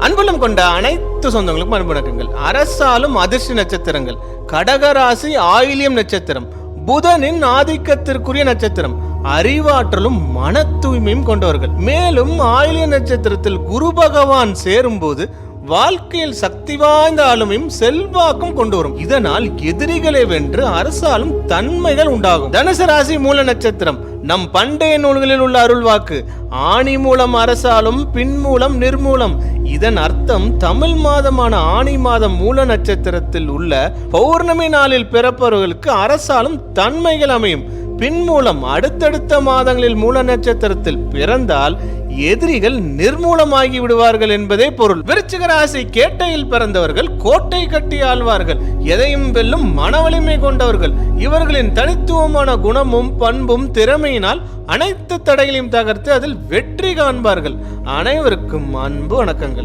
அன்புலம் கொண்ட அனைத்து சொந்தங்களுக்கும் அன்பு வணக்கங்கள். அரசாலும் அதிர்ஷ்ட நட்சத்திரங்கள் கடகராசி ஆயில்யம் நட்சத்திரம், புதனின் ஆதிக்கத்திற்குரிய நட்சத்திரம், அறிவாற்றலும் மன தூய்மையும் கொண்டவர்கள். மேலும் ஆயில்ய நட்சத்திரத்தில் குரு பகவான் சேரும்போது வாழ்க்கையில் சக்தி வாய்ந்த ஆளுமையும் செல்வாக்கும் கொண்டு வரும். இதனால் எதிரிகளை வென்று அரசாலும் தன்மைகள் உண்டாகும். தனுசு ராசி மூல நட்சத்திரம் நம் பண்டைய நூல்களில் உள்ள அருள்வாக்கு. ஆணி மூலம் அரசாலும் பின் மூலம் நிர்மூலம். இதன் அர்த்தம் தமிழ் மாதமான ஆணி மாதம் மூல நட்சத்திரத்தில் உள்ள பௌர்ணமி நாளில் பிறப்பவர்களுக்கு அரசாலும் தன்மைகள் அமையும். பின் மூலம் அடுத்தடுத்த மாதங்களில் மூல நட்சத்திரத்தில் பிறந்தால் எதிரிகள் நிர்மூலமாகி விடுவார்கள் என்பதே பொருள். விருச்சிக ராசி கேட்டையில் பிறந்தவர்கள் கோட்டை கட்டி ஆள்வார்கள். எதையும் வெல்லும் மன வலிமை கொண்டவர்கள். இவர்களின் தனித்துவமான குணமும் பண்பும் திறமையினால் அனைத்து தடைகளையும் தகர்த்து அதில் வெற்றி காண்பார்கள். அனைவருக்கும் அன்பு வணக்கங்கள்.